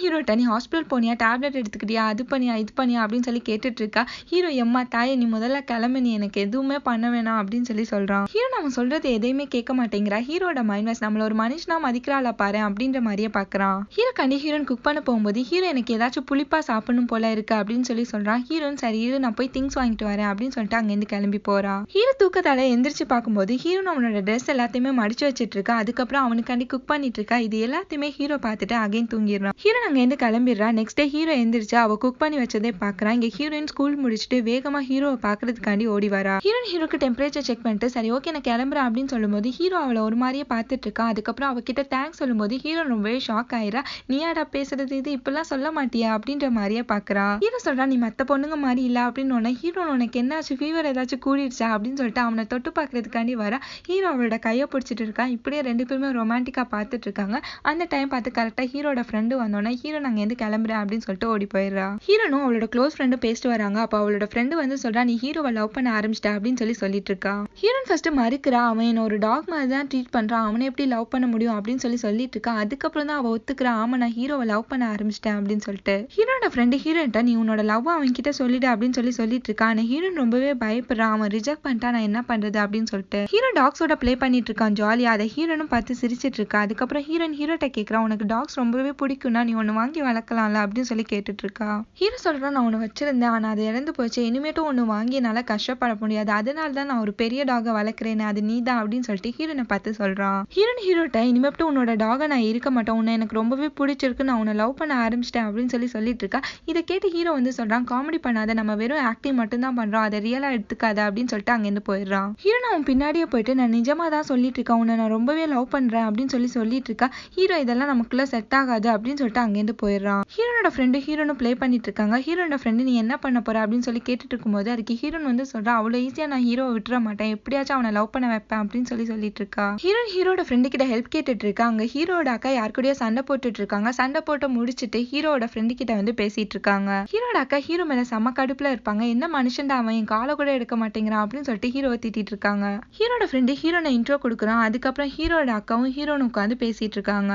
ஹீரோட்ட நீ ஹாஸ்பிட்டல் போனியா, டேப்லெட் எடுத்துக்கிட்டியா, அது பண்ணியா இது பண்ணியா அப்படின்னு கேட்டுட்டு இருக்கா. ஹீரோ எம்மா தாயே நீ முதல்ல கிளம்பு, நீ எனக்கு எதுவுமே பண்ண வேணாம் அப்படின்னு சொல்றான். ஹீரோ அவன் சொல்றது எதையுமே கேட்க மாட்டேங்கிறா. ஹீரோட மைண்ட் வாய்ஸ் நம்மள ஒரு மனுஷனா மதிக்கிறாளா பாரு அப்படின்ற மாதிரியே பாக்குறான். ஹீரோ கண்டி ஹீரோன் குக் பண்ண போகும்போது ஹீரோ எனக்கு ஏதாச்சும் புளிப்பா சாப்பிடணும் போல இருக்கு அப்படின்னு சொல்றான். ஹீரோன் சரி இரு நான் போய் திங்ஸ் வாங்கிட்டு வரேன் அப்படின்னு சொல்லிட்டு அங்கிருந்து கிளம்பி போறா. ஹீரோ தூக்கத்தால எந்திரிச்சு பார்க்கும்போது ஹீரோன் அவனோட ட்ரெஸ் எல்லாத்தையுமே மடிச்சு வச்சிட்டு இருக்கா. அதுக்கப்புறம் அவனுக்காண்டி குக் பண்ணிட்டு இருக்கா. இது எல்லாத்தையுமே ஹீரோ பார்த்துட்டு அகைன் தூங்கிடுறான். ஹீரோ அங்க இருந்து கிளம்பிடுறா. நெக்ஸ்ட் டே ஹீரோ எந்திரிச்சு அவ குக் பண்ணி வச்சதே பாக்குறான். இங்க ஹீரோயின் ஸ்கூல் முடிச்சுட்டு வேகமா ஹீரோவை பாக்குறதுக்காண்டி ஓடி வரா. ஹீரோக்கு டெம்பரேச்சர் செக் பண்ணிட்டு சரி ஓகே நான் கிளம்புறேன் அப்படின்னு சொல்லும்போது ஹீரோ அவளை ஒரு மாதிரியே பார்த்துட்டு இருக்கான். அதுக்கப்புறம் அவகிட்ட தேங்க்ஸ் சொல்லும்போது ஹீரோ ரொம்பவே ஷாக் ஆயிரா. நீயாடா பேசுறது, இது இப்பெல்லாம் சொல்ல மாட்டியா அப்படின்ற மாதிரியே பாக்குறா. ஹீரோ சொல்றான், நீ மத்த பொண்ணுங்க மாதிரி இல்ல அப்படின்னு. ஹீரோ உனக்கு என்னாச்சு, ஃபீவர் ஏதாச்சும் கூடிடுச்சா அப்படின்னு சொல்லிட்டு அவனை தொட்டு பாக்குறதுக்காண்டி வர. ஹீரோ அவளோட கையை பிடிச்சிட்டு இருக்கான். இப்படியே ரெண்டு பேருமே ரொமான்டிக்கா பார்த்துட்டு இருக்காங்க. அந்த டைம் பார்த்து கரெக்டா ஹீரோட ஃப்ரெண்டு வந்தோன்னா ஹீரோ நாங்க எந்த கிளம்புறேன் அப்படின்னு சொல்லிட்டு ஓடி போயிடுறா. ஹீரோனும் அவளோட க்ளோஸ் ஃப்ரெண்டு பேசிட்டு வராங்க. அப்ப அவளோட ஃப்ரெண்டு வந்து சொல்றா, நீ ஹீரோவை லவ் பண்ண ஆரம்பிச்சிட்டா அப்படின்னு சொல்லிட்டு இருக்கா. ஹீரோன் ஃபர்ஸ்ட் மறுக்கிறா. அவன் என்ன ஒரு டாக் மாதிரி தான் ட்ரீட் பண்றான், அவனை எப்படி லவ் பண்ண முடியும் அப்படின்னு சொல்லிட்டு இருக்கா. அதுக்கப்புறம் தான் அவ ஒத்துக்கிறா, ஆமா நான் ஹீரோவை லவ் பண்ண ஆரம்பிச்சிட்டேன் அப்படின்னு சொல்லிட்டு. ஹீரோட ஃப்ரெண்டு ஹீரோன்ட்ட நீ உன்னோட லவ் அவன் கிட்ட சொல்லிடு அப்படின்னு சொல்லிட்டு இருக்கா. ஆனா ஹீரோன் ரொம்பவே பயப்படுறான். அவன் ரிஜெக்ட் பண்ணிட்டா நான் என்ன பண்றது அப்படின்னு சொல்லிட்டு. ஹீரோ டாக்ஸோட ப்ளே பண்ணிட்டு இருக்கான் ஜாலியா. அதை ஹீரோனும் பார்த்து சிரிச்சிட்டு இருக்கா. அதுக்கப்புறம் ஹீரோட்ட கேட்கறான், உனக்கு டாக்ஸ் ரொம்பவே பிடிக்கும்னா நீ ஒன்னு வாங்கி வளர்க்கலாம்ல அப்படின்னு கேட்டுட்டு இருக்கா. ஹீரோ சொல்றான், நான் ஒன்னு வச்சிருந்தேன் ஆனா அது இறந்து போச்சு, இனிமேட்டும் ஒன்னு வாங்கி என்னால கஷ்டப்பட முடியாது, அதனால தான் நான் ஒரு பெரிய டாக வளர்க்கிறேன், அது நீதான் அப்படின்னு சொல்லிட்டு ஹீரோனை பார்த்து சொல்றான். ஹீரோட்ட இனிமேட்டு உன்னோட டாக நான் இருக்க மாட்டேன், உன்னை எனக்கு ரொம்பவே பிடிச்சிருக்கு, நான் உன்னை லவ் பண்ண ஆரம்பிச்சிட்டேன் அப்படின்னு சொல்லிட்டு இருக்கா. இதை கேட்டு ஹீரோ வந்து சொல்றான், காமெடி பண்ணாத, நம்ம வெறும் ஆக்டிங் மட்டும் தான் பண்றோம், அதை ரியலா எடுத்துக்காத அப்படின்னு சொல்லிட்டு அங்கிருந்து போயிடுறான். ஹீரோ அவன் பின்னாடியே போயிட்டு நான் நிஜமா தான் சொல்லிட்டு இருக்கேன், உன்னை நான் ரொம்பவே லவ் பண்றேன் அப்படின்னு சொல்லிட்டு இருக்கா. ஹீரோ இதெல்லாம் நமக்குள்ள செட் ஆகாது அப்படின்னு சொல்லிட்டு அங்கிருந்து போயிடுறான். ஹீரோனோட ஃப்ரெண்டு ஹீரோனும் ப்ளே பண்ணிட்டு இருக்காங்க. ஹீரோனோட ஃப்ரெண்டு நீ என்ன பண்ண போற அப்படின்னு கேட்டுட்டு இருக்கும்போது அதுக்கு ஹீரோன் வந்து சொல்றா, அவ்வளவு ஈஸியா நான் ஹீரோவை விட்டுற மாட்டேன், எப்படியாச்சும் அவனை லவ் பண்ண வைப்பேன் அப்படின்னு சொல்லிட்டு இருக்கா. ஹீரோட ஃப்ரெண்டு கிட்ட ஹெல்ப் கேட்டுட்டு இருக்கா. அங்க ஹீரோட அக்கா யார் கூடயோ சண்டை போட்டுட்டு இருக்காங்க. சண்டை போட்டு முடிச்சுட்டு ஹீரோட ஃப்ரெண்டு கிட்ட வந்து பேசிட்டு இருக்காங்க. ஹீரோட அக்கா ஹீரோ மேல செம கடுப்புல இருப்பாங்க. என்ன மனுஷன்டா அவன், என் காலை கூட எடுக்க மாட்டேங்கிறான் அப்படின்னு சொல்லிட்டு ஹீரோவை திட்டிட்டு இருக்காங்க. ஹீரோட ஃப்ரெண்டு ஹீரோனை இன்ட்ரோ கொடுக்குறான். அதுக்கப்புறம் ஹீரோட அக்காவும் ஹீரோனு உட்காந்து பேசிட்டு இருக்காங்க.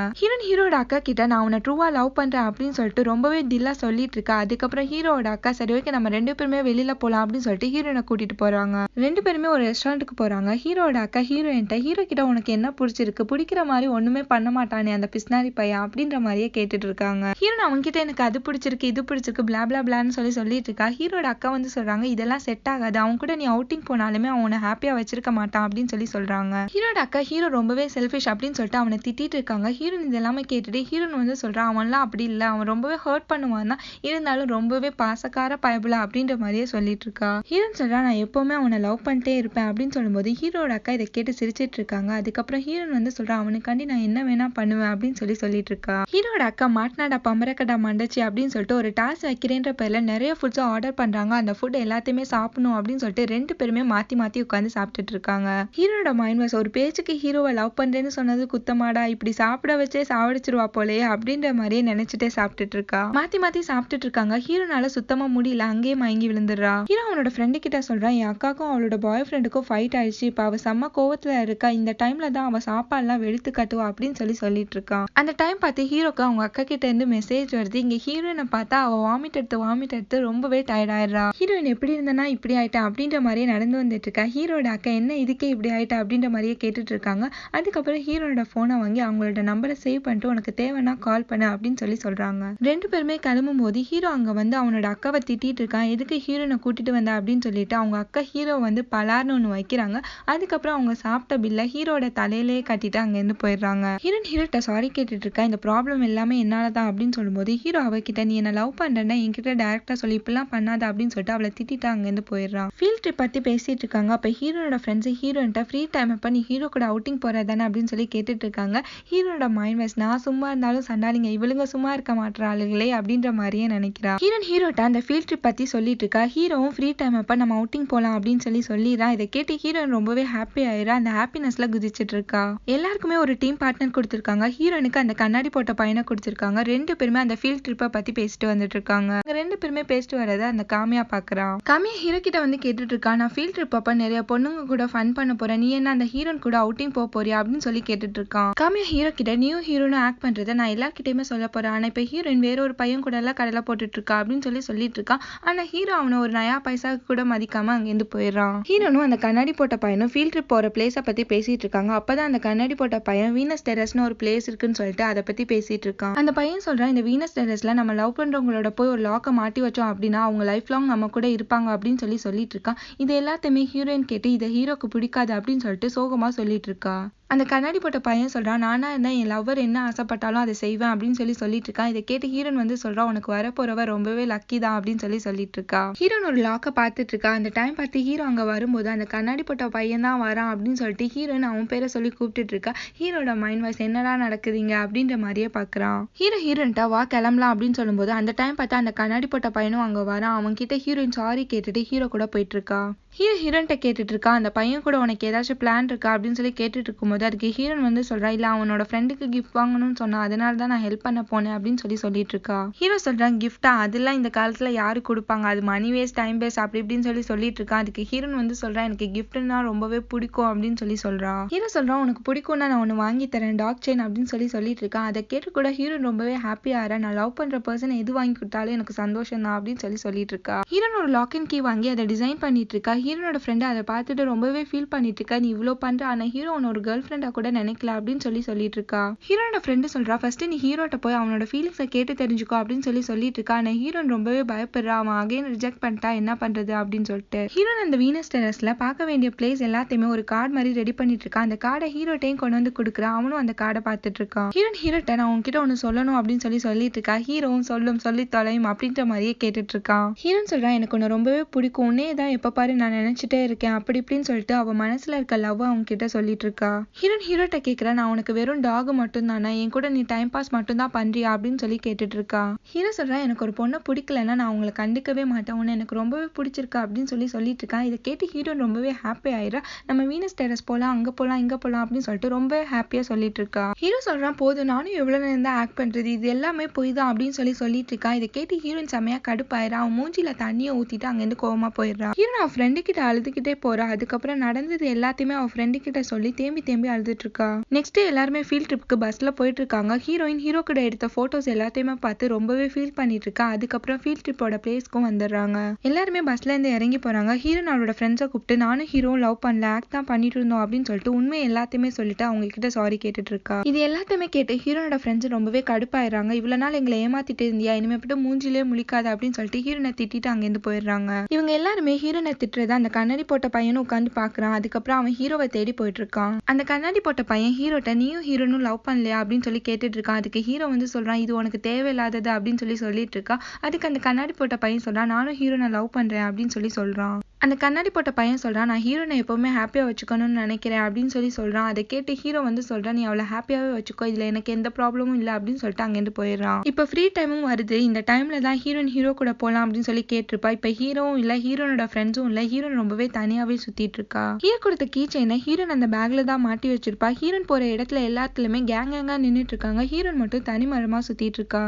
ஹீரோட அக்கா கிட்ட நான் அவனை ட்ரூவா லவ் பண்றேன் அப்படின்னு சொல்லிட்டு ரொம்பவே தில்லா சொல்லிட்டு இருக்கா. அதுக்கப்புறம் ஹீரோட அக்கா சரி ஓகே நம்ம ரெண்டு பேருமே வெளியில போலாம் அப்படின்னு சொல்லிட்டு ஹீரோனை கூட்டிட்டு போறாங்க. ரெண்டு பேருமே ஒரு ரெஸ்டாரண்ட்டுக்கு போறாங்க. ஹீரோட அக்கா ஹீரோயின்ட்ட ஹீரோ கிட்ட உனக்கு என்ன பிடிச்சிருக்கு, பிடிக்கிற மாதிரி ஒண்ணுமே பண்ண மாட்டானே அந்த பிஸ்னாரி பையன் அப்படின்ற மாதிரியே கேட்டுட்டு இருக்காங்க. ஹீரோ அவங்க கிட்ட எனக்கு அது பிடிச்சிருக்கு இது பிடிச்சிருக்கு பிளா பிளா பிளான்னு சொல்லிட்டு இருக்கா. ஹீரோட அக்கா வந்து சொல்றாங்க, இதெல்லாம் செட் ஆகாது, அவன் கூட நீ அவுட்டிங் போனாலுமே அவனை ஹாப்பியா வச்சிருக்க மாட்டான் அப்படின்னு சொல்றாங்க. ஹீரோட அக்கா ஹீரோ ரொம்பவே செல்ஃபிஷ் அப்படின்னு சொல்லிட்டு அவனை திட்டிட்டு இருக்காங்க. ஹீரோன் இதெல்லாமே கேட்டுட்டு ஹீரோன் வந்து சொல்றான், அவன்லாம் அப்படி இல்லை, அவன் ரொம்பவே ஹர்ட் பண்ணுவான் தான், இருந்தாலும் ரொம்பவே பாசக்கார பயபுல அப்படின்ற மாதிரியே சொல்லிட்டு இருக்கா. ஹீரோன் சொல்றா நான் எப்பவுமே அவனை லவ் பண்ணிட்டே இருப்பேன் அப்படின்னு சொல்லும்போது ஹீரோட அக்கா இதை கேட்டு சிரிச்சிட்டு இருக்காங்க. அதுக்கப்புறம் ஹீரோன் வந்து சொல்றா அவனுக்காண்டி நான் என்ன வேணா பண்ணுவேன் அப்படின்னு சொல்லிட்டு இருக்கா. ஹீரோட அக்கா மாட்டினாடா பம்பரக்கடா மண்டச்சி அப்படின்னு சொல்லிட்டு ஒரு டாஸ் வைக்கிறேன்ற பேர்ல நிறைய ஃபுட்ஸ் ஆர்டர் பண்றாங்க. அந்த ஃபுட் எல்லாத்தையுமே சாப்பிடணும் அப்படின்னு சொல்லிட்டு ரெண்டு பேருமே மாத்தி மாத்தி உட்காந்து சாப்பிட்டுட்டு இருக்காங்க. ஹீரோட மைண்ட் வாஸ் ஒரு பேச்சுக்கு ஹீரோவை லவ் பண்றேன்னு சொன்னது குத்தமாடா, இப்படி சாப்பிட வச்சே சாவடிச்சிருவா போலயே அப்படின்ற மாதிரியே நினைச்சிட்டே சாப்பிட்டுட்டு இருக்கா. மாத்தி மாத்தி சாப்பிட்டுட்டு இருக்காங்க. ஹீரோனால சுத்தமா முடியல, அங்கேயே மயங்கி விழுந்துடுறா. ஹீரோ அவனோட ஃப்ரெண்டு கிட்ட சொல்றான் என் அக்காக்கும் அவளோட பாய் ஃப்ரெண்டுக்கும் ஃபைட் ஆயிடுச்சு, இப்ப அவ செம்ம கோவத்துல இருக்கா, இந்த டைம்ல தான் அவ சாப்பாடுலாம் வெளுத்து கட்டுவா அப்படின்னு சொல்லிட்டு இருக்கான். அந்த டைம் பார்த்து ஹீரோக்கு அவங்க அக்கா கிட்ட இருந்து மெசேஜ் வருது. இங்க ஹீரோயினை பார்த்தா அவ வாமிட் எடுத்து ரொம்பவே டயர்ட் ஆயிடுறா. ஹீரோயின் எப்படி இருந்தனா இப்படி ஆயிட்டா அப்படின்ற மாதிரியே நடந்து வந்துட்டு இருக்கா. ஹீரோட அக்கா என்ன இதுக்கே இப்படி ஆயிட்டா அப்படின்ற மாதிரியே கேட்டுட்டு இருக்காங்க. அதுக்கப்புறம் ஹீரோட போனை வாங்கி அவங்களோட நம்பரை சேவ் பண்ணிட்டு உனக்கு தேவைன்னா கால் பண்ணு அப்படின்னு சொல்றாங்க. ரெண்டு பேருமே கிளம்பும் போது ஹீரோ அங்க வந்து அவனோட அக்காவை திட்டிட்டு இருக்கான். எதுக்கு ஹீரோனை கூட்டிட்டு வந்த அப்படின்னு சொல்லிட்டு அவங்க அக்கா ஹீரோ வந்து பலார்னு ஒண்ணு வைக்கிறாங்க. அதுக்கப்புறம் அவங்க சாப்பிட்ட பில்ல ஹீரோட தலையிலேயே கட்டிட்டு அங்க இருந்து போயிடுறாங்க. ஹீரோட்ட சாரி கேட்டுட்டு இருக்கா. இந்த ப்ராப்ளம் எல்லாமே என்னாலதான் அப்படின்னு சொல்லும்போது ஹீரோ அவகிட்ட நீ என்ன லவ் பண்றேன்னா என்கிட்ட டைரக்டா சொல்லி இப்பெல்லாம் பண்ணாத அப்படின்னு சொல்லிட்டு அவளை திட்டிட்டு அங்க இருந்து போயிடுறான். ஃபீல்ட் ட்ரிப் பத்தி பேசிட்டு இருக்காங்க. அப்ப ஹீரோட ஃப்ரெண்ட்ஸ் ஹீரோன்ட்ட ஃப்ரீ டைம் அப்ப நீ ஹீரோ கூட அவுட்டிங் போறதானே அப்படின்னு சொல்லி கேட்டுட்டு இருக்காங்க. ஹீரோட மைண்ட் வாய்ஸ் நான் சும்மா இருந்தாலும் சண்டாலிங்க இவளுங்க சும்மா இருக்க மாட்டாளுங்களே அப்படின்ற மாதிரியே நினைக்கிறா. ஹீரோட்ட அந்த ஃபீல்ட் ட்ரிப் பத்தி சொல்லிட்டு இருக்கா. ஹீரோவும் ஃப்ரீ டைம் அப்ப நம்ம அவுட்டிங் போலாம் அப்படின்னு சொல்லிடுறான். இதை கேட்டு ஹீரோயின் ரொம்பவே ஹாப்பி ஆயிரா. அந்த ஹாப்பினஸ்ல குதிச்சிட்டு இருக்கா. எல்லாருக்குமே ஒரு டீம் பார்ட்னர் கொடுத்திருக்காங்க. ஹீரோனுக்கு அந்த கண்ணாடி போட்ட பையனை கொடுத்திருக்காங்க. ரெண்டு பேருமே அந்த ஃபீல்ட் ட்ரிப்பை பத்தி பேசிட்டு வந்துட்டு இருக்காங்க. ரெண்டு பேருமே பேசிட்டு வரத அந்த காமியா பாக்குறான். காமியா ஹீரோ கிட்ட வந்து கேட்டுட்டு இருக்கா நான் ஃபீல்ட் ட்ரிப் அப்ப நிறைய பொண்ணுங்க கூட ஃபன் பண்ண போறேன், நீ என்ன அந்த ஹீரோன் கூட அவுட்டிங் போறியா அப்படின்னு சொல்லி கேட்டுட்டு இருக்கான். காமியா ஹீரோ கிட்ட நியூ ஹீரோன்னு ஆக்ட் பண்றதை நான் எல்லார்கிட்டயுமே சொல்ல போறேன், ஆனா இப்ப ஹீரோயின் வேற ஒரு பையன் கூட எல்லாம் கடலை போட்டுட்டு இருக்கா அப்படின்னு சொல்லிட்டு இருக்கான். ஆனா ஹீரோ அவனை ஒரு நயா பைசா கூட மதிக்காம அங்கிருந்து போயிடுறான். ஹீரோனும் அந்த கண்ணாடி போட்ட பையனும் ஃபீல்ட் ட்ரிப் போற பிளேஸ பத்தி பேசிட்டு இருக்காங்க. அப்பதான் அந்த கண்ணாடி போட்ட பையன் வீனஸ் டெரஸ்னு ஒரு பிளேஸ் இருக்குன்னு சொல்லிட்டு அதை பத்தி பேசிட்டு இருக்கான். அந்த பையன் சொல்றான் இந்த வீனஸ் டெரஸ்ல நம்ம லவ் பண்றவங்களோட போய் ஒரு லாக்க மாட்டி வச்சோம் அப்படின்னா அவங்க லைஃப் லாங் நம்ம கூட இருப்பாங்க அப்படின்னு சொல்லிட்டு இருக்கான். இது எல்லாத்தையுமே ஹீரோயின் கேட்டு இதை ஹீரோக்கு பிடிக்காது அப்படின்னு சொல்லிட்டு சோகமா சொல்லிட்டு இருக்கா. அந்த கண்ணாடி போட்ட பையன் சொல்றான் நானா இருந்தா என் லவ்வர் என்ன ஆசைப்பட்டாலும் அதை செய்வேன் அப்படின்னு சொல்லிட்டு இருக்கான். இதை கேட்டு ஹீரோன் வந்து சொல்றான் உனக்கு வரப்போறவ ரொம்பவே லக்கி தான் அப்படின்னு சொல்லிட்டு இருக்கா. ஹீரோன் ஒரு லாக்க பாத்துட்டு இருக்கா. அந்த டைம் பார்த்து ஹீரோ அங்க வரும்போது அந்த கண்ணாடி போட்ட பையன் தான் வரான் அப்படின்னு சொல்லிட்டு ஹீரோன் அவன் பேரை சொல்லி கூப்பிட்டுட்டு இருக்கா. ஹீரோட மைண்ட் வாய்ஸ் என்னடா நடக்குதுங்க அப்படின்ற மாதிரியே பாக்குறான். ஹீரோன்ட்ட வா கிளம்பலாம் அப்படின்னு சொல்லும்போது அந்த டைம் பார்த்தா அந்த கண்ணாடி போட்ட பையனும் அங்க வரான். அவன் கிட்ட ஹீரோயின் சாரி கேட்டுட்டு ஹீரோ கூட போயிட்டு இருக்கா. ஹீரோன்ட்ட கேட்டுட்டு இருக்கா அந்த பையன் கூட உனக்கு ஏதாச்சும் பிளான் இருக்கா அப்படின்னு சொல்லி கேட்டுட்டு இருக்கும்போது அதுக்கு ஹீரோன் வந்து சொல்றா இல்ல அவனோட ஃப்ரெண்டுக்கு கிஃப்ட் வாங்கணும்னு சொன்னா அதனால தான் நான் ஹெல்ப் பண்ண போனேன் அப்படின்னு சொல்லிட்டு இருக்கா. ஹீரோ சொல்றான் கிஃப்டா, அதெல்லாம் இந்த காலத்துல யாரு கொடுப்பாங்க, அது மணி வேஸ்ட் டைம் வேஸ்ட் அப்படி இப்படின்னு சொல்லிட்டு இருக்கான். அதுக்கு ஹீரோன் வந்து சொல்றான் எனக்கு கிஃப்ட்னா ரொம்பவே பிடிக்கும் அப்படின்னு சொல்றான். ஹீரோ சொல்றான் உனக்கு பிடிக்கும்னா நான் ஒன்னு வாங்கி தரேன் டாக் செயின் அப்படின்னு சொல்லிட்டு இருக்கான். அதை கேட்டு கூட ஹீரோன் ரொம்பவே ஹாப்பி ஆறா. நான் லவ் பண்ற பர்சன் எது வாங்கி கொடுத்தாலும் எனக்கு சந்தோஷம் தான் அப்படின்னு சொல்லிட்டு இருக்கா. ஹீரோன் ஒரு லாக் அண்ட் கீ வாங்கி அதை டிசைன் பண்ணிட்டு இருக்கா. ஹீரோனோட ஃப்ரெண்ட் அதை பார்த்துட்டு ரொம்பவே ஃபீல் பண்ணிட்டு இருக்கா. நீ இவ்வளவு பண்ற ஆனா ஹீரோ ஒரு கேர்ள் ஃப்ரெண்டா கூட நினைக்கல அப்படின்னு சொல்லிட்டு இருக்கா. ஹீரோனோட ஃப்ரெண்டு சொல்றா ஃபர்ஸ்ட் நீ ஹீரோட்ட போய் அவனோட ஃபீலிங்ஸை கேட்டு தெரிஞ்சுக்கோ அப்படின்னு சொல்லிட்டு இருக்கா. ஆனா ஹீரோன் ரொம்பவே பயப்படுறா. அவன் அகைன் ரிஜெக்ட் பண்ணிட்டா என்ன பண்றது அப்படின்னு சொல்லிட்டு ஹீரோன் அந்த வீனஸ் டெரஸ்ல பார்க்க வேண்டிய பிளேஸ் எல்லாத்தையுமே ஒரு கார்டு மாதிரி ரெடி பண்ணிட்டு இருக்கா. அந்த கார்டை ஹீரோட்டையும் கொண்டு வந்து கொடுக்குறான். அவனும் அந்த கார்டை பார்த்துட்டு இருக்கான். ஹீரோட்ட நான் உன்கிட்ட ஒன்னு சொல்லணும் அப்படின்னு சொல்லிட்டு இருக்கா. ஹீரோவும் சொல்லி தொலையும் அப்படின்ற மாதிரியே கேட்டுட்டு இருக்கான். ஹீரோன் சொல்றான் எனக்கு உன்னை ரொம்பவே பிடிக்கும், உன்னே தான் எப்ப பாரு நான் நினைச்சிட்டே இருக்கேன் அப்படி இப்படின்னு சொல்லிட்டு அவ மனசுல இருக்க லவ் அவங்க கிட்ட சொல்லிட்டு இருக்கா. ஹீரோட்ட கேக்குறா நான் உனக்கு வெறும் டாக் மட்டும் தானே, என் கூட நீ டைம் பாஸ் மட்டும் தான் பண்றியா அப்படின்னு கேட்டுட்டு இருக்கா. ஹீரோ சொல்றா எனக்கு ஒரு பொண்ணை பிடிக்கலன்னா நான் அவங்களை கண்டுக்கவே மாட்டேன், உன்னை எனக்கு ரொம்பவே பிடிச்சிருக்கா அப்படின்னு சொல்லிட்டு இருக்கான். இதை கேட்டு ஹீரோ ரொம்பவே ஹாப்பி ஆயிரா. நம்ம வீனஸ் டெரஸ் போலாம், அங்க போலாம், இங்க போலாம் அப்படின்னு சொல்லிட்டு ரொம்ப ஹாப்பியா சொல்லிட்டு இருக்கா. ஹீரோ சொல்றான் போதும் நானும் எவ்வளவு நேரம் தான் ஆக்ட் பண்றது, இது எல்லாமே போய் தான் அப்படின்னு சொல்லிட்டு இருக்கா. இதை கேட்டு ஹீரோயின் செமையா கடுப்பாயிரா. அவன் மூஞ்சில தண்ணியை ஊத்திட்டு அங்க இருந்து கோவமா போயிடுறா. ஹீரோ அவன் ஃப்ரெண்டு கிட்ட அழுதுகிட்டே போறா. அதுக்கப்புறம் நடந்தது எல்லாத்தையுமே அவன் ஃப்ரெண்டு கிட்ட சொல்லி தேம்பி அழுதுட்டு இருக்கா. நெக்ஸ்ட் எல்லாருமே ஃபீல்ட் ட்ரிப்க்கு பஸ்ல போயிட்டு இருக்காங்க. ஹீரோயின் ஹீரோ கூட எடுத்த போட்டோஸ் எல்லாத்தையுமே பார்த்து ரொம்பவே ஃபீல் பண்ணிட்டு இருக்கா. அதுக்கப்புறம் ஃபீல்ட் ட்ரிப்போட பிளேஸ்க்கும் வந்துடுறாங்க. எல்லாருமே பஸ்ல இருந்து இறங்கி போறாங்க. ஹீரோன் அவளோட ஃப்ரெண்ட்ஸை கூப்பிட்டு நானும் ஹீரோவும் லவ் பண்ணல, ஆக்ட் தான் பண்ணிட்டு இருந்தோம் அப்படின்னு சொல்லிட்டு உண்மை எல்லாத்தையுமே சொல்லிட்டு அவங்க கிட்ட சாரி கேட்டுட்டு இருக்கா. இது எல்லாத்தையுமே கேட்டு ஹீரோனோட ஃப்ரெண்ட்ஸ் ரொம்பவே கடுப்பாயிடுறாங்க. இவ்வளவு நாள் எங்களை ஏமாத்திட்டு இருந்தியா, இனிமே மட்டும் மூஞ்சிலே முழிக்காத அப்படின்னு சொல்லிட்டு ஹீரோனை திட்டிட்டு அங்கிருந்து போயிடுறாங்க. இவங்க எல்லாருமே ஹீரோனை திட்டுறத அந்த கண்ணாடி போட்ட பையனும் உட்காந்து பாக்குறான். அதுக்கப்புறம் அவன் ஹீரோவை தேடி போயிட்டு இருக்கான். அந்த கண்ணாடி போட்ட பையன் ஹீரோட்ட நீயும் ஹீரோனும் லவ் பண்ணலையா அப்படின்னு சொல்லி கேட்டுட்டு இருக்கான். அதுக்கு ஹீரோ வந்து சொல்றான் இது உனக்கு தேவையில்லாதது அப்படின்னு சொல்லிட்டு இருக்கா. அதுக்கு அந்த கண்ணாடி போட்ட பையன் சொல்றான் நானும் ஹீரோனை லவ் பண்றேன் அப்படின்னு சொல்றான். அந்த கண்ணாடி போட்ட பையன் சொல்றான் நான் ஹீரோனை எப்பவுமே ஹாப்பியா வச்சுக்கணும்னு நினைக்கிறேன் அப்படின்னு சொல்றான். அதை கேட்டு ஹீரோ வந்து சொல்றான் நீ அவளை ஹாப்பியாவே வச்சுக்கோ, இதுல எனக்கு எந்த ப்ராப்ளமும் இல்லை அப்படின்னு சொல்லிட்டு அங்கிருந்து போயிடுறான். இப்ப ஃப்ரீ டைமும் வருது, இந்த டைம்ல தான் ஹீரோ கூட போலாம் அப்படின்னு சொல்லி கேட்டிருப்பா. இப்ப ஹீரோவும் இல்ல, ஹீரோனோட ஃப்ரெண்ட்ஸும் இல்ல, ஹீரோன் ரொம்பவே தனியாவே சுத்திட்டு இருக்கா. ஹீரோ கொடுத்த கீ செயினை ஹீரோன் அந்த பேக்ல தான் மாட்டி வச்சிருப்பா. ஹீரோன் போற இடத்துல எல்லாத்துலயுமே கேங்கா நின்னுட்டு இருக்காங்க. ஹீரோன் மட்டும் தனிமரமா சுத்திட்டு இருக்கா.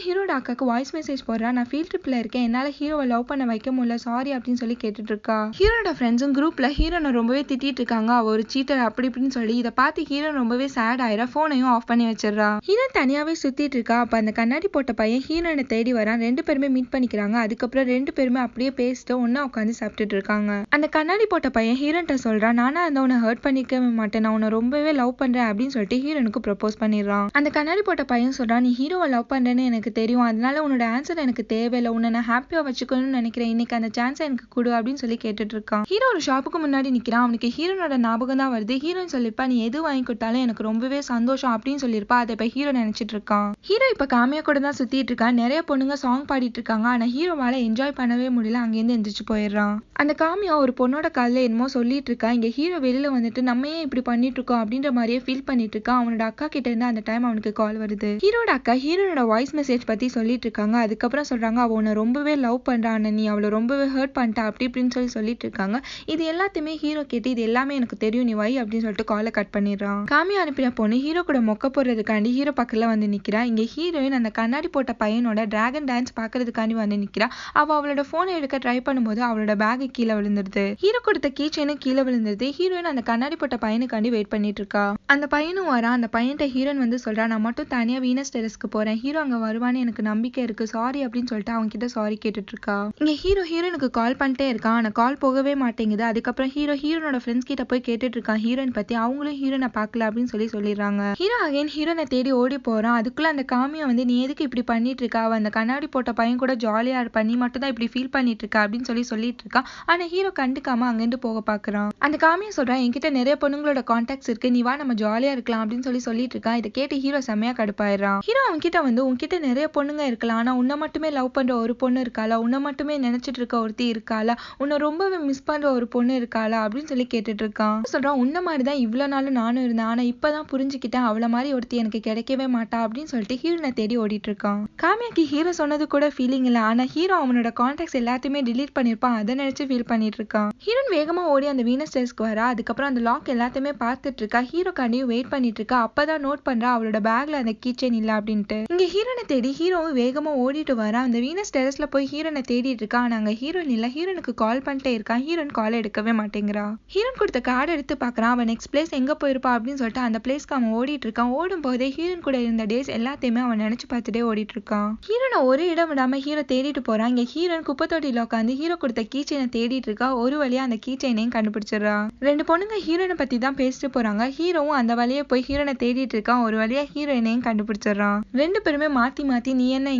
ஹீரோட அக்காக்கு வாய்ஸ் மெசேஜ் போடுறா நான் ஃபீல்ட் ட்ரிப்ல இருக்கேன், என்னால ஹீரோவை லவ் பண்ண வைக்க முடியல, சாரி அப்படின்னு சொல்லி கேட்டுட்டு இருக்கா. ஹீரோட ஃப்ரெண்ட்ஸும் குரூப்ல ஹீரோனை ரொம்பவே திட்டிட்டு இருக்காங்க, அவ ஒரு சீட்டர் அப்படி இப்படின்னு சொல்லி. இதை பார்த்து ஹீரோன் ரொம்பவே சேட் ஆயிரா, போனையும் ஆஃப் பண்ணி வச்சிடறா. ஹீரோன் தனியாவே சுத்திட்டு இருக்கா. அப்ப அந்த கண்ணாடி போட்ட பையன் ஹீரோனை தேடி வரான். ரெண்டு பேருமே மீட் பண்ணிக்கிறாங்க. அதுக்கப்புறம் ரெண்டு பேருமே அப்படியே பேசிட்டு ஒன்னா உட்காந்து சாப்பிட்டுட்டு இருக்காங்க. அந்த கண்ணாடி போட்ட பையன் ஹீரோன்ட்ட சொல்றான் நானா அந்த உன்னை ஹர்ட் பண்ணிக்கவே மாட்டேன், நான் உன்னை ரொம்பவே லவ் பண்றேன் அப்படின்னு சொல்லிட்டு ஹீரோனுக்கு ப்ரப்போஸ் பண்ணிடுறான். அந்த கண்ணாடி போட்ட பையன் சொல்றான் நீ ஹீரோவை லவ் பண்றேன்னு எனக்கு தெரியும், அதனால உன்னோட ஆன்சர் எனக்கு தேவையில்லை, உன்னை நான் ஹாப்பியா வச்சுக்கணும்னு நினைக்கிறேன், இன்னைக்கு அந்த சான்ஸை எனக்கு கொடு அப்படின்னு சொல்லி கேட்டுட்டு இருக்கான். ஹீரோ ஒரு ஷாப்புக்கு முன்னாடி நிக்கிறான். அவனுக்கு ஹீரோனோட ஞாபகம் தான் வருது. ஹீரோயின் சொல்லிருப்பா நீ எது வாங்கி கொடுத்தாலும் எனக்கு ரொம்பவே சந்தோஷம் அப்படின்னு சொல்லியிருப்பா. அதை இப்ப ஹீரோ நினைச்சிட்டு இருக்கான். ஹீரோ இப்ப காமியா கூட தான் சுத்திட்டு இருக்கான். நிறைய பொண்ணுங்க சாங் பாடிட்டு இருக்காங்க. ஆனா ஹீரோவால என்ஜாய் பண்ணவே முடியல, அங்கேருந்து எந்திரிச்சு போயிடுறான். அந்த காமியா ஒரு பொண்ணோட காலில் என்னமோ சொல்லிட்டு இருக்கா. இங்க ஹீரோ வெளியில வந்துட்டு நம்ம ஏன் இப்படி பண்ணிட்டு இருக்கோம் அப்படின்ற மாதிரியே ஃபீல் பண்ணிட்டு இருக்கான். அவனோட அக்கா கிட்ட இருந்து அந்த டைம் அவனுக்கு கால் வருது. ஹீரோட அக்கா ஹீரோனோட வாய்ஸ் மெசேஜ் பத்தி சொல்லிட்டு இருக்காங்க. அதுக்கப்புறம் சொல்றாங்க அவ உன்னை ரொம்பவே லவ் பண்றான், நீ அவளை ரொம்பவே ஹர்ட் பண்ணிட்டா அப்படி இப்படின்னு சொல்லிட்டு இருக்காங்க. இது எல்லாத்தையுமே ஹீரோ கேட்டு இது எல்லாமே எனக்கு தெரியும் நீ வை அப்படின்னு சொல்லிட்டு காலை கட் பண்ணிடுறான். காமியா அனுப்பின பொண்ணு ஹீரோ கூட மொக்க போடுறதுக்காண்டி ஹீரோ பக்கத்துல வந்து நிக்கிறா. இங்க ஹீரோயின் அந்த கண்ணாடி போட்ட பையனோட டிராகன் டான்ஸ் பாக்குறதுக்காண்டி வந்து நிக்கிறா. அவளோட போனை எடுக்க ட்ரை பண்ணும்போது அவளோட பேக் கீழே விழுந்துருது. ஹீரோ கொடுத்த கீ செயினும் கீழே விழுந்துருது. ஹீரோயின் அந்த கண்ணாடி போட்ட பையனுக்காண்டி வெயிட் பண்ணிட்டு இருக்கா. அந்த பையனும் வரா. அந்த பையன்ட்ட ஹீரோயின் வந்து சொல்றா நான் மட்டும் தனியா வீனஸ் டெரஸ்க்கு போறேன், ஹீரோ அங்க வருவான்னு எனக்கு நம்பிக்கை இருக்கு, சாரி அப்படின்னு சொல்லிட்டு அவங்க கிட்ட சாரி கேட்டுட்டு இருக்கா. இங்க ஹீரோனுக்கு கால் பண்ணிட்டே இருக்கான். ஆனா கால் போகவே மாட்டேங்குது. அதுக்கப்புறம் ஹீரோனோட ஃப்ரெண்ட்ஸ் கிட்ட போய் கேட்டுட்டு இருக்கான் ஹீரோயின் பத்தி. அவங்களும் ஹீரோனை பார்க்கல அப்படின்னு சொல்லிடுறாங்க. ஹீரோ அகைன் ஹீரோனை தேடி ஓடி போறான். அதுக்குள்ள அந்த காமியா வந்து நீ எதுக்கு இப்படி பண்ணிட்டு இருக்கா, அந்த கண்ணாடி போட்ட பையன் கூட ஜாலியா இருப்பா, நீ மட்டும் தான் இப்படி ஃபீல் பண்ணிட்டு இருக்கா அப்படின்னு சொல்லிட்டு இருக்கா. ஆனா ஹீரோ கண்டுக்காம அங்கிருந்து போக பாக்குறான். அந்த காமியா சொல்றான் என்கிட்ட நிறைய பொண்ணுங்களோட கான்டாக்ட்ஸ் இருக்கு, நீ வா நம்ம ஜாலியா இருக்கலாம் அப்படின்னு சொல்லிட்டு இருக்கான். இதை கேட்டு ஹீரோ செம்மையா கடுப்பாயிரான். ஹீரோ அவன்கிட்ட வந்து உன்கிட்ட நிறைய பொண்ணுங்க இருக்கலாம், ஆனா உன்னை மட்டுமே லவ் பண்ற ஒரு பொண்ணு இருக்காளா, உன்னை மட்டுமே நினைச்சிட்டு இருக்க ஒருத்தி இருக்காளா, உன்னை ரொம்பவே மிஸ் பண்ற ஒரு பொண்ணு இருக்காளா அப்படின்னு சொல்லி கேட்டுட்டு இருக்கான். சொல்றான் உன்ன மாதிரிதான் இவ்வளவு நாளும் நானும் இருந்தேன், ஆனா இப்பதான் புரிஞ்சுக்கிட்டேன் அவள மாதிரி ஒருத்தி எனக்கு கிடைக்கவே மாட்டா அப்படின்னு சொல்லிட்டு ஹீரோனை தேடி ஓடிட்டு இருக்கான். காமியாக்கு ஹீரோ சொன்னது கூட ஃபீலிங் இல்ல, ஆனா ஹீரோ அவனோட கான்டாக்ட்ஸ் எல்லாத்தையுமே டிலீட் பண்ணிருப்பான், அதை நினைச்சு ஃபீல் பண்ணிட்டு இருக்கான். ஹீரோன் வேகமா ஓடி அந்த வீனஸ் டெரஸ்க்கு வரா. அதுக்கப்புறம் அந்த லாக் எல்லாத்தையுமே பார்த்துட்டு இருக்கா. ஹீரோ காண்டியும் வெயிட் பண்ணிட்டு இருக்கா. அப்பதான் நோட் பண்றா அவளோட பேக்ல அந்த கீ செயின் இல்ல அப்படின்ட்டு. இங்க ஹீரோனை தேடி ஹீரோவும் வேகமா ஓடிட்டு வரா. அந்த வீனஸ் டெரஸ்ல போய் ஹீரோனை தேடிட்டு இருக்கா. ஆனா அங்க ஹீரோன் இல்ல. ஹீரோனுக்கு கால் பண்ணிட்டே இருக்கான். ஹீரோன் கால் எடுக்கவே மாட்டேங்கிறா. ஹீரோன் கொடுத்த கார்டு எடுத்து பாக்குறான். அவன் நெக்ஸ்ட் பிளேஸ் எங்க போயிருப்பா அப்படின்னு சொல்லிட்டு அந்த பிளேஸ்க்கு அவன் ஓடிட்டு இருக்கான். ஓடும் போதே ஹீரோன் கூட இருந்த டேஸ் எல்லாத்தையுமே அவன் நினைச்சு பார்த்துட்டே ஓடிட்டு இருக்கான். ஹீரோனை ஒரு இடம் விடாம ஹீரோ தேடிட்டு போறான். இங்க ஹீரோன் குப்பை தொட்டியில உட்காந்து ஹீரோ கொடுத்த கீ செயினை தேடிட்டு இருக்கா. ஒரு வழியா அந்த கீ செயினையும் கண்டுபிடிச்சிடறா. ரெண்டு பொண்ணுங்க ஹீரோனை பத்தி தான் பேசிட்டு போறாங்க. ஹீரோவும் அந்த வழியே போய் ஹீரோனை தேடிட்டு இருக்கான். ஒரு வழியா ஹீரோயினையும் கண்டுபிடிச்சிடறான். ரெண்டு பேருமே மாத்தி மாத்தி நீ என்ன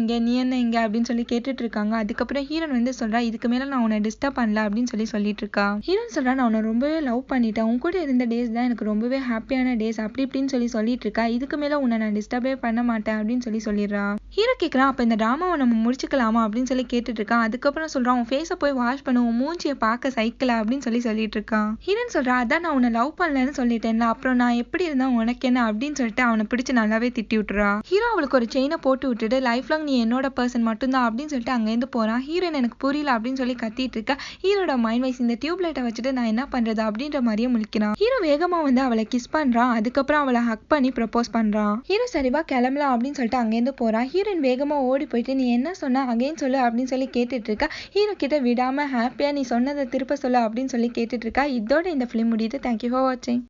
இங்க அப்படின்னு சொல்லி கேட்டுட்டு இருக்காங்க. அதுக்கப்புறம் ஹீரோன் வந்து சொல்றா இதுக்கு மேல நான் உன்னை டிஸ்டர்ப் பண்ணல அப்படின்னு சொல்லிட்டு இருக்கா. ஹீரோன் சொல்றா நான் உன்னை ரொம்பவே லவ் பண்ணிட்டேன், உன் கூட இருந்த டேஸ் தான் எனக்கு ரொம்பவே ஹாப்பியான டேஸ் அப்படி இப்படின்னு சொல்லிட்டு இருக்கா. இதுக்கு மேல உன்னை நான் டிஸ்டர்பே பண்ண மாட்டேன் அப்படின்னு சொல்லிடுறா. ஹீரோ கேட்கறான் அப்ப இந்த டிராமாவை நம்ம முடிச்சுக்கலாமா அப்படின்னு சொல்லி கேட்டுட்டு இருக்கான். அதுக்கப்புறம் சொல்றான் உன் ஃபேஸை போய் வாஷ் பண்ணு, உன் மூஞ்சியை பார்க்க சைக்கிளா அப்படின்னு சொல்லிட்டு இருக்கான். ஹீரோன் சொல்றா அதான் நான் உன்னை லவ் பண்ணலன்னு சொல்லிட்டேன்ல, அப்புறம் நான் எப்படி இருந்தா உனக்கு என்ன அப்படின்னு சொல்லிட்டு அவனை பிடிச்சு நல்லாவே திட்டி விட்டுறா. ஹீரோ அவளுக்கு ஒரு செயினை போட்டு விட்டுட்டு லைஃப் லாங் நீ என்னோட பர்சன் மட்டும்தான் அப்படின்னு சொல்லிட்டு அங்கேருந்து போறான். ஹீரோயின் எனக்கு புரியல அப்படின்னு சொல்லி கத்திட்டு இருக்கா. ஹீரோட மைண்ட் வைஸ் இந்த டியூப் லைட்டை வச்சுட்டு நான் என்ன பண்றது அப்படின்ற மாதிரியே முழிக்கிறான். ஹீரோ வேகமா வந்து அவளை கிஸ் பண்றான். அதுக்கப்புறம் அவளை ஹக் பண்ணி ப்ரப்போஸ் பண்றான். ஹீரோ சரிவா கிளம்பலாம் அப்படின்னு சொல்லிட்டு அங்கேருந்து போறான். ஹீரோயின் வேகமா ஓடி போயிட்டு நீ என்ன சொன்ன அகைன் சொல்லு அப்படின்னு சொல்லி கேட்டுட்டு இருக்கா. ஹீரோ கிட்ட விடாம ஹாப்பியா நீ சொன்னதை திருப்ப சொல்லு அப்படின்னு சொல்லி கேட்டுட்டு இருக்கா. இதோட இந்த ஃபிலிம் முடியுது. தேங்க்யூ ஃபார் வாட்சிங்.